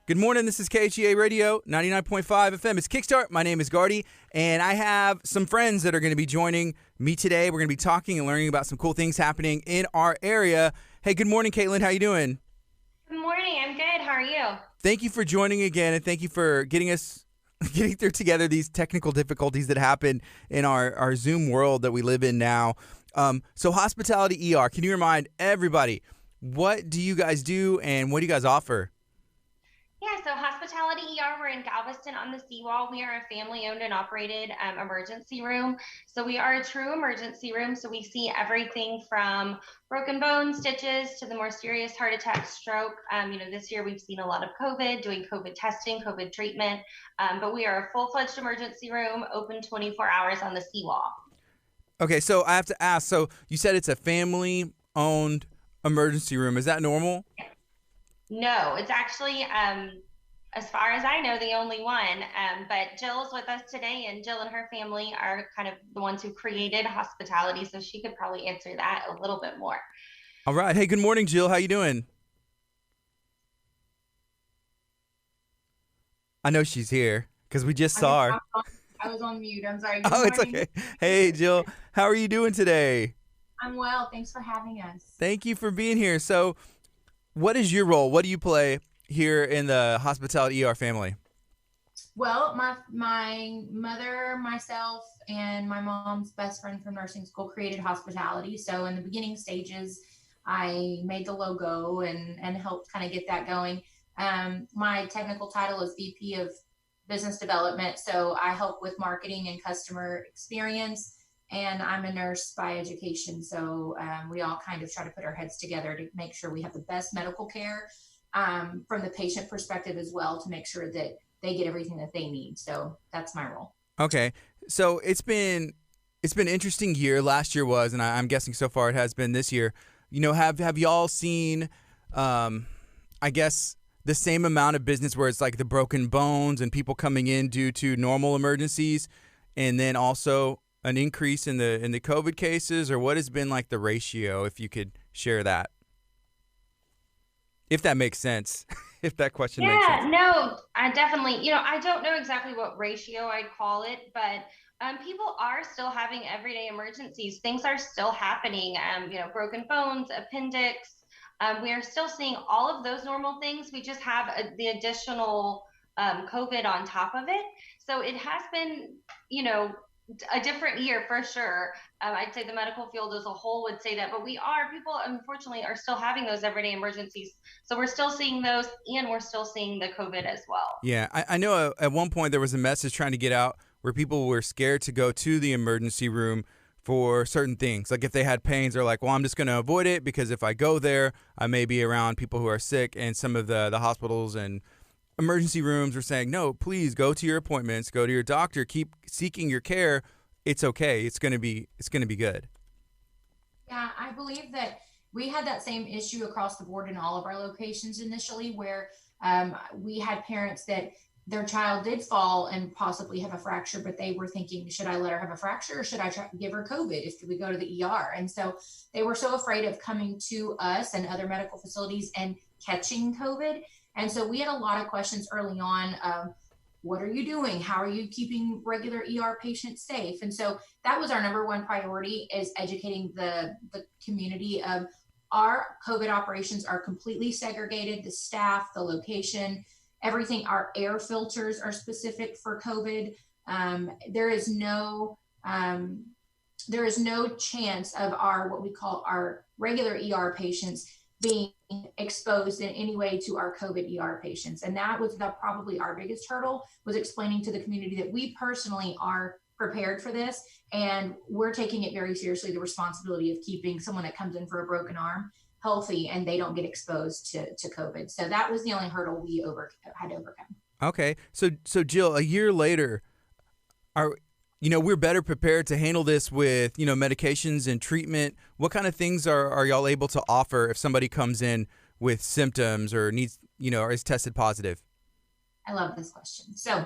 Good morning. This is KHEA Radio, 99.5 FM. It's Kickstart. My name is Gardy, and I have some friends that are going to be joining me today. We're going to be talking and learning about some cool things happening in our area. Hey, good morning, Caytlyn. How you doing? Good morning. I'm good. How are you? Thank you for joining again, and thank you for getting through together these technical difficulties that happen in our Zoom world that we live in now. So Hospitality ER, can you remind everybody, what do you guys do and what do you guys offer? Yeah, so Hospitality ER, we're in Galveston on the seawall. We are a family-owned and operated emergency room. So we are a true emergency room. So we see everything from broken bones, stitches, to the more serious heart attack, stroke. This year we've seen a lot of COVID, doing COVID testing, COVID treatment. But we are a full-fledged emergency room, open 24 hours on the seawall. Okay, so I have to ask, so you said it's a family-owned emergency room. Is that normal? No, it's actually, as far as I know, the only one. But Jill's with us today, and Jill and her family are kind of the ones who created hospitality, so she could probably answer that a little bit more. All right. Hey, good morning, Jill. How you doing? I know she's here because we just saw her. I was on mute. I'm sorry. Oh, it's okay. Hey, Jill. How are you doing today? I'm well. Thanks for having us. Thank you for being here. So, what is your role? What do you play here in the Hospitality ER family? Well, my mother, myself, and my mom's best friend from nursing school created hospitality. So in the beginning stages, I made the logo and helped kind of get that going. My technical title is VP of Business Development. So I help with marketing and customer experience. And I'm a nurse by education, so we all kind of try to put our heads together to make sure we have the best medical care from the patient perspective as well, to make sure that they get everything that they need. So that's my role. Okay, so it's been an interesting year. Last year was, and I'm guessing so far it has been this year. You know, have y'all seen, I guess, the same amount of business where it's like the broken bones and people coming in due to normal emergencies, and then also an increase in the COVID cases, or what has been like the ratio, if you could share that? If that makes sense. If that question makes sense. Yeah, no, I definitely, I don't know exactly what ratio I'd call it, but people are still having everyday emergencies. Things are still happening, broken bones, appendix. We are still seeing all of those normal things. We just have the additional COVID on top of it. So it has been, a different year for sure. I'd say the medical field as a whole would say that, but people unfortunately are still having those everyday emergencies. So we're still seeing those, and we're still seeing the COVID as well. Yeah, I know at one point there was a message trying to get out where people were scared to go to the emergency room for certain things. Like if they had pains, they're like, well, I'm just going to avoid it because if I go there, I may be around people who are sick. And some of the hospitals and emergency rooms are saying, no, please go to your appointments, go to your doctor, keep seeking your care. It's okay. It's going to be good. Yeah, I believe that we had that same issue across the board in all of our locations initially, where we had parents that their child did fall and possibly have a fracture, but they were thinking, should I let her have a fracture, or should I give her COVID if we go to the ER? And so they were so afraid of coming to us and other medical facilities and catching COVID. And so we had a lot of questions early on. What are you doing? How are you keeping regular ER patients safe? And so that was our number one priority, is educating the community of our COVID operations are completely segregated, the staff, the location, everything. Our air filters are specific for COVID. There is no chance of what we call our regular ER patients being exposed in any way to our COVID ER patients. And that was probably our biggest hurdle, was explaining to the community that we personally are prepared for this, and we're taking it very seriously, the responsibility of keeping someone that comes in for a broken arm healthy and they don't get exposed to COVID. So that was the only hurdle we had to overcome. Okay. So Jill, a year later, we're better prepared to handle this with, medications and treatment. What kind of things are y'all able to offer if somebody comes in with symptoms or needs, or is tested positive? I love this question. So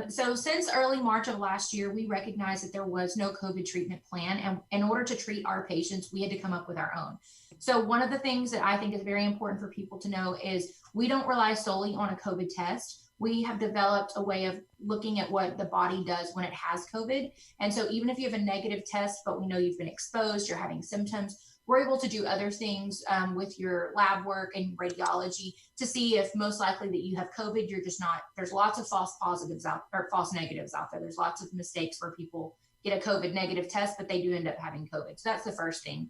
So since early March of last year, we recognized that there was no COVID treatment plan. And in order to treat our patients, we had to come up with our own. So one of the things that I think is very important for people to know is we don't rely solely on a COVID test. We have developed a way of looking at what the body does when it has COVID. And so even if you have a negative test, but we know you've been exposed, you're having symptoms, we're able to do other things with your lab work and radiology to see if most likely that you have COVID. You're just not, there's lots of false positives out or false negatives out there. There's lots of mistakes where people get a COVID negative test, but they do end up having COVID. So that's the first thing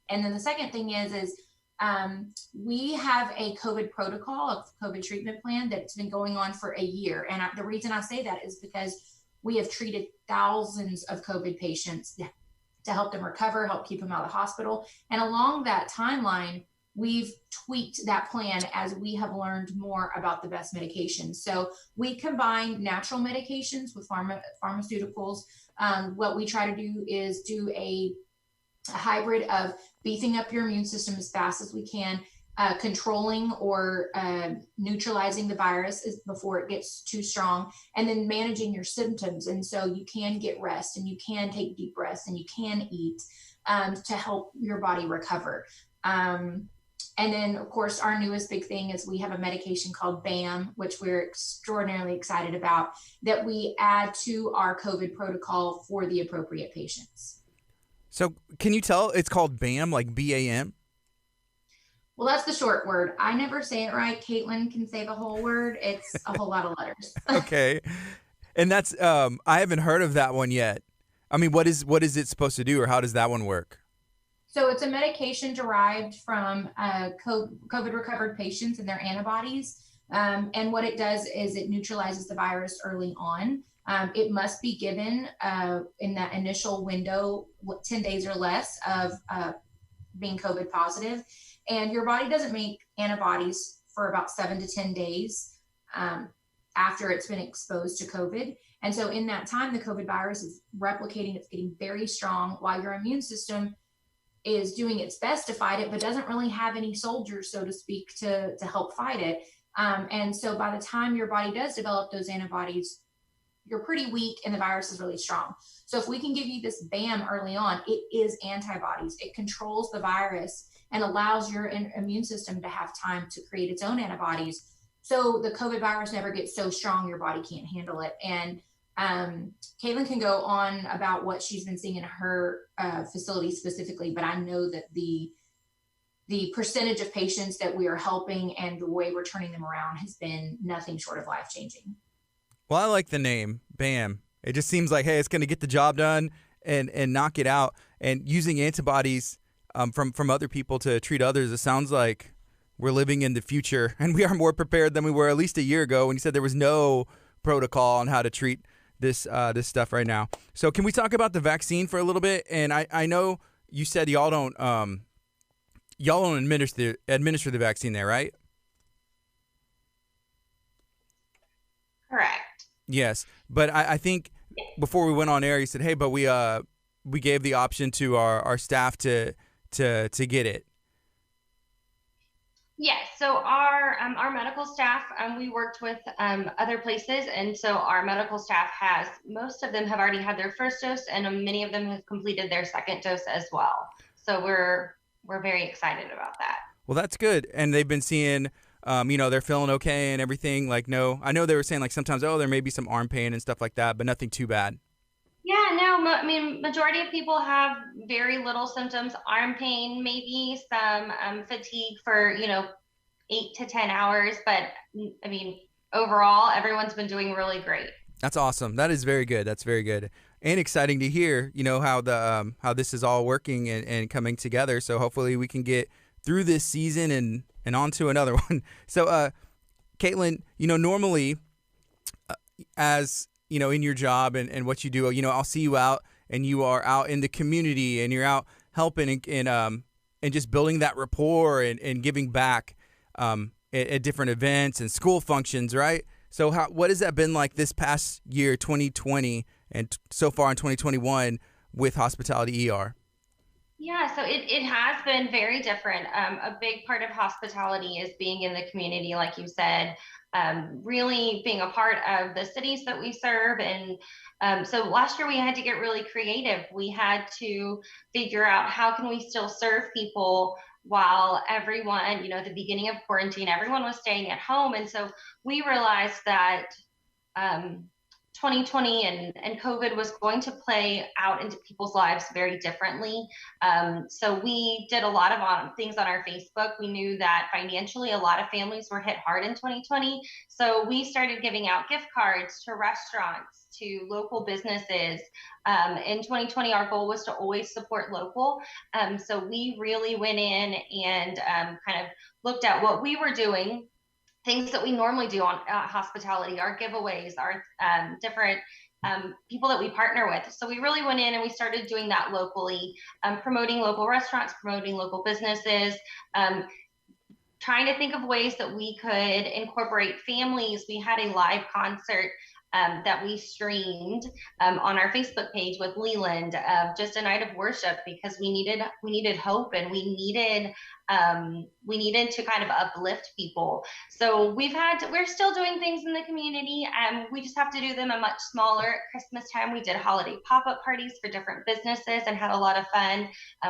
and then the second thing is we have a COVID protocol, a COVID treatment plan that's been going on for a year. And the reason I say that is because we have treated thousands of COVID patients to help them recover, help keep them out of the hospital. And along that timeline, we've tweaked that plan as we have learned more about the best medications. So we combine natural medications with pharmaceuticals. What we try to do is do a hybrid of beefing up your immune system as fast as we can, controlling or neutralizing the virus before it gets too strong, and then managing your symptoms. And so you can get rest and you can take deep breaths and you can eat to help your body recover. And then, of course, our newest big thing is we have a medication called BAM, which we're extraordinarily excited about, that we add to our COVID protocol for the appropriate patients. So can you tell it's called BAM, like BAM? Well, that's the short word. I never say it right. Caitlin can say the whole word. It's a whole lot of letters. Okay. And that's, I haven't heard of that one yet. I mean, what is it supposed to do, or how does that one work? So it's a medication derived from COVID recovered patients and their antibodies. And what it does is it neutralizes the virus early on. It must be given in that initial window, 10 days or less of being COVID positive. And your body doesn't make antibodies for about 7 to 10 days after it's been exposed to COVID. And so in that time, the COVID virus is replicating, it's getting very strong while your immune system is doing its best to fight it, but doesn't really have any soldiers, so to speak, to help fight it. And so by the time your body does develop those antibodies, you're pretty weak and the virus is really strong. So if we can give you this BAM early on, it is antibodies. It controls the virus and allows your immune system to have time to create its own antibodies. So the COVID virus never gets so strong your body can't handle it. And Caitlyn can go on about what she's been seeing in her facility specifically, but I know that the percentage of patients that we are helping and the way we're turning them around has been nothing short of life-changing. Well, I like the name, BAM. It just seems like, hey, it's going to get the job done and knock it out. And using antibodies from other people to treat others, it sounds like we're living in the future, and we are more prepared than we were at least a year ago when you said there was no protocol on how to treat this stuff right now. So can we talk about the vaccine for a little bit? And I know you said y'all don't administer the vaccine there, right? Correct. Yes, but I think before we went on air, you said, hey, but we gave the option to our staff to get it. Yes. So our medical staff, we worked with other places, and so our medical staff most of them have already had their first dose, and many of them have completed their second dose as well. So we're very excited about that. Well, that's good, and they've been seeing. They're feeling okay and everything. Like, no, I know they were saying like sometimes, there may be some arm pain and stuff like that, but nothing too bad. Yeah, no, I mean, majority of people have very little symptoms, arm pain, maybe some fatigue for, 8 to 10 hours. But I mean, overall, everyone's been doing really great. That's awesome. That is very good. That's very good. And exciting to hear, how this is all working and coming together. So hopefully we can get through this season and on to another one. So, Caitlyn, normally as, in your job and what you do, I'll see you out and you are out in the community and you're out helping and just building that rapport and giving back at different events and school functions, right? So what has that been like this past year, 2020, and so far in 2021 with Hospitality ER? Yeah, so it has been very different. A big part of hospitality is being in the community, like you said, really being a part of the cities that we serve. And so last year we had to get really creative. We had to figure out how can we still serve people while everyone, at the beginning of quarantine, everyone was staying at home. And so we realized that um, 2020 and COVID was going to play out into people's lives very differently. So we did a lot of things on our Facebook. We knew that financially, a lot of families were hit hard in 2020. So we started giving out gift cards to restaurants, to local businesses. In 2020, our goal was to always support local. So we really went in and kind of looked at what we were doing, things that we normally do on hospitality, our giveaways, our different people that we partner with. So we really went in and we started doing that locally, promoting local restaurants, promoting local businesses, um, trying to think of ways that we could incorporate families. We had a live concert that we streamed on our Facebook page with Leland, just a night of worship, because we needed hope, and we needed to kind of uplift people. So we're still doing things in the community. We just have to do them a much smaller. At Christmas time, we did holiday pop-up parties for different businesses and had a lot of fun.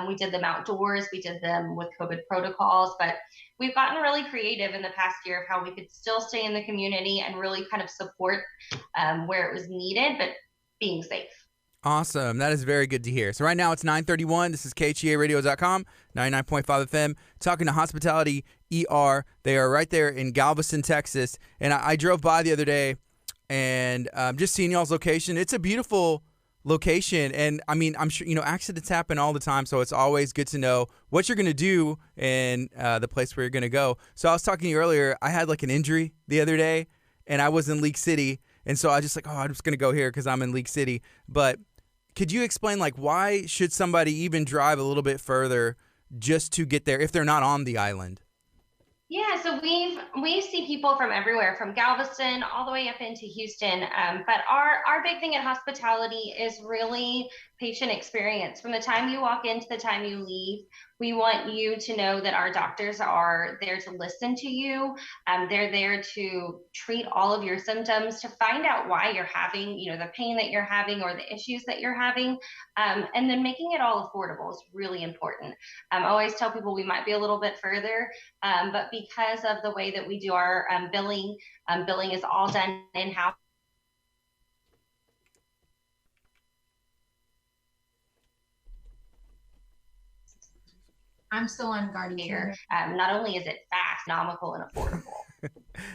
We did them outdoors. We did them with COVID protocols, but we've gotten really creative in the past year of how we could still stay in the community and really kind of support where it was needed, but being safe. Awesome. That is very good to hear. So right now it's 9:31. This is KHEARadio.com, 99.5 FM, talking to Hospitality ER. They are right there in Galveston, Texas. And I drove by the other day and just seeing y'all's location. It's a beautiful location. And I mean, I'm sure, accidents happen all the time. So it's always good to know what you're going to do in the place where you're going to go. So I was talking to you earlier. I had like an injury the other day and I was in League City. And so I just like, I'm just going to go here because I'm in League City. But could you explain, like, why should somebody even drive a little bit further just to get there if they're not on the island? Yeah, so we see people from everywhere, from Galveston all the way up into Houston. But our big thing at hospitality is really patient experience. From the time you walk in to the time you leave, we want you to know that our doctors are there to listen to you. They're there to treat all of your symptoms, to find out why you're having, the pain that you're having or the issues that you're having, and then making it all affordable is really important. I always tell people we might be a little bit further, but because of the way that we do our billing is all done in-house. I'm still on guard here. Not only is it fast, economical, and affordable.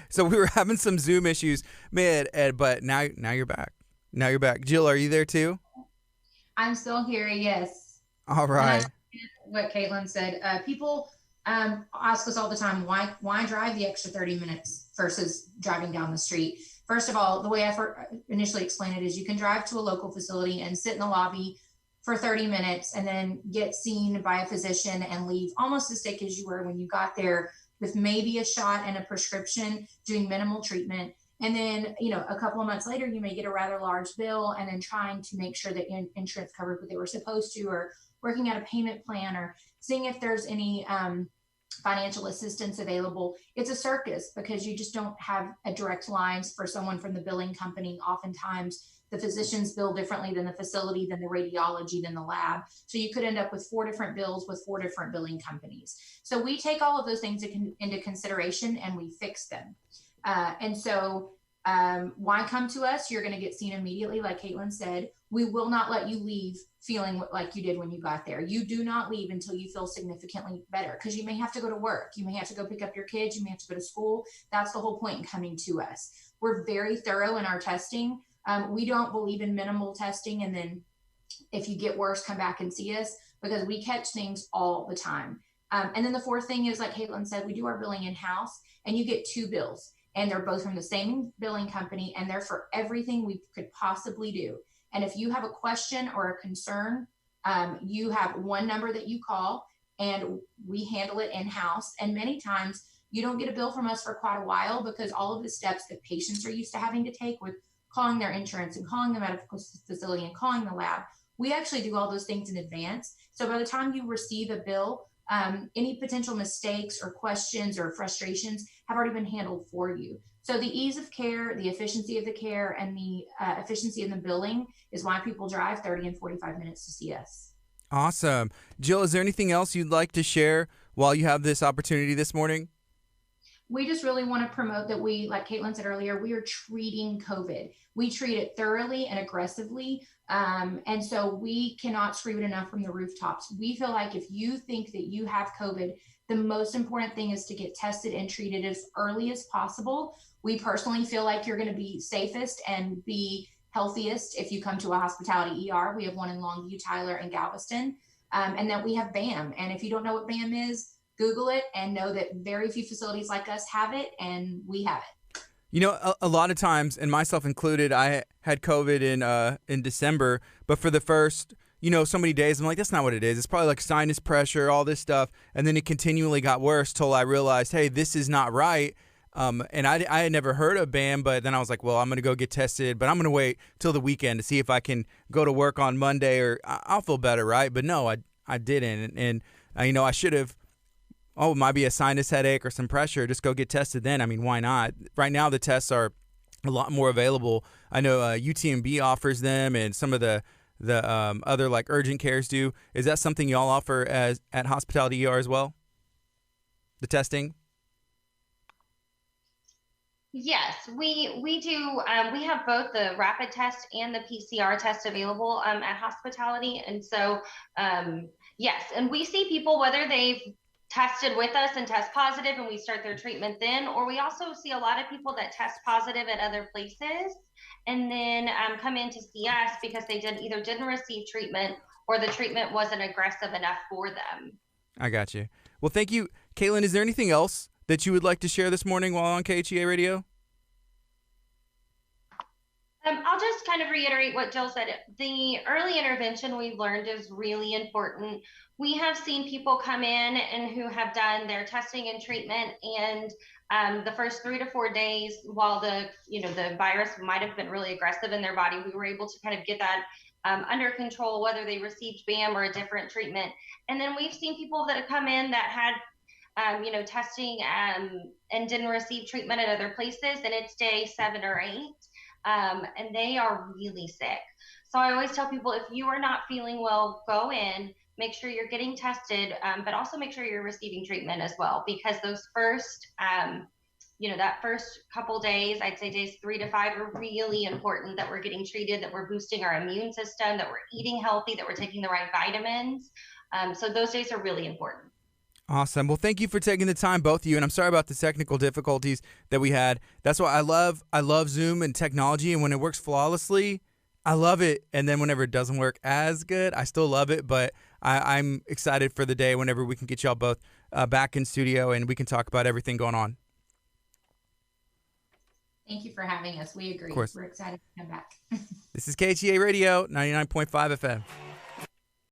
So we were having some Zoom issues, man, Ed, but now you're back. Now you're back. Jill, are you there too? I'm still here, yes. All right. What Caitlin said, people ask us all the time, why drive the extra 30 minutes versus driving down the street? First of all, the way I initially explained it is you can drive to a local facility and sit in the lobby for 30 minutes and then get seen by a physician and leave almost as sick as you were when you got there, with maybe a shot and a prescription, doing minimal treatment. And then, a couple of months later, you may get a rather large bill, and then trying to make sure that insurance covered what they were supposed to, or working out a payment plan, or seeing if there's any financial assistance available. It's a circus because you just don't have a direct lines for someone from the billing company. Oftentimes, the physicians bill differently than the facility, than the radiology, than the lab. So you could end up with 4 different bills with 4 different billing companies. So we take all of those things into consideration and we fix them. And so why come to us? You're going to get seen immediately. Like Caitlin said, we will not let you leave feeling like you did when you got there. You do not leave until you feel significantly better, because you may have to go to work. You may have to go pick up your kids. You may have to go to school. That's the whole point in coming to us. We're very thorough in our testing. We don't believe in minimal testing, and then if you get worse, come back and see us, because we catch things all the time. And then the fourth thing is, like Caitlin said, we do our billing in-house, and you get 2 bills, and they're both from the same billing company, and they're for everything we could possibly do. And if you have a question or a concern, you have one number that you call, and we handle it in-house. And many times you don't get a bill from us for quite a while, because all of the steps that patients are used to having to take with calling their insurance and calling the medical facility and calling the lab, We actually do all those things in advance. So by the time you receive a bill, any potential mistakes or questions or frustrations have already been handled for you. So the ease of care, the efficiency of the care, and the efficiency in the billing is why people drive 30 and 45 minutes to see us. Awesome. Jill, is there anything else you'd like to share while you have this opportunity this morning? We just really want to promote that we, like Caitlyn said earlier, we are treating COVID. We treat it thoroughly and aggressively. And so we cannot scream it enough from the rooftops. We feel like if you think that you have COVID, the most important thing is to get tested and treated as early as possible. We personally feel like you're going to be safest and be healthiest if you come to a hospitality ER. We have one in Longview, Tyler, and Galveston, and that we have BAM. And if you don't know what BAM is, Google it and know that very few facilities like us have it, and we have it. You know, a lot of times, and myself included, I had COVID in December, but for the first, so many days, I'm like, that's not what it is. It's probably like sinus pressure, all this stuff. And then it continually got worse till I realized, hey, this is not right. And I had never heard of BAM, but then I was like, well, I'm going to go get tested, but I'm going to wait till the weekend to see if I can go to work on Monday or I'll feel better, right? But no, I didn't. And I should have. Oh, it might be a sinus headache or some pressure. Just go get tested then. I mean, why not? Right now, the tests are a lot more available. I know UTMB offers them, and some of the other like urgent cares do. Is that something y'all offer at Hospitality ER as well? The testing? Yes, we do. We have both the rapid test and the PCR test available at Hospitality, and so yes, and we see people whether they've tested with us and test positive and we start their treatment then, or we also see a lot of people that test positive at other places and then come in to see us because they didn't receive treatment or the treatment wasn't aggressive enough for them. I got you. Well, thank you. Caitlyn, is there anything else that you would like to share this morning while on KHEA Radio? I'll just kind of reiterate what Jill said. The early intervention we've learned is really important. We have seen people come in and who have done their testing and treatment, and the first 3 to 4 days, while the virus might have been really aggressive in their body, we were able to kind of get that under control, whether they received BAM or a different treatment. And then we've seen people that have come in that had testing and didn't receive treatment at other places, and it's day 7 or 8. And they are really sick. So I always tell people, if you are not feeling well, go in, make sure you're getting tested, but also make sure you're receiving treatment as well, because those first, that first couple days, I'd say days 3 to 5 are really important, that we're getting treated, that we're boosting our immune system, that we're eating healthy, that we're taking the right vitamins. So those days are really important. Awesome. Well, thank you for taking the time, both of you. And I'm sorry about the technical difficulties that we had. That's why I love Zoom and technology. And when it works flawlessly, I love it. And then whenever it doesn't work as good, I still love it. But I'm excited for the day whenever we can get y'all both back in studio and we can talk about everything going on. Thank you for having us. We agree. Of course. We're excited to come back. This is KHEA Radio, 99.5 FM.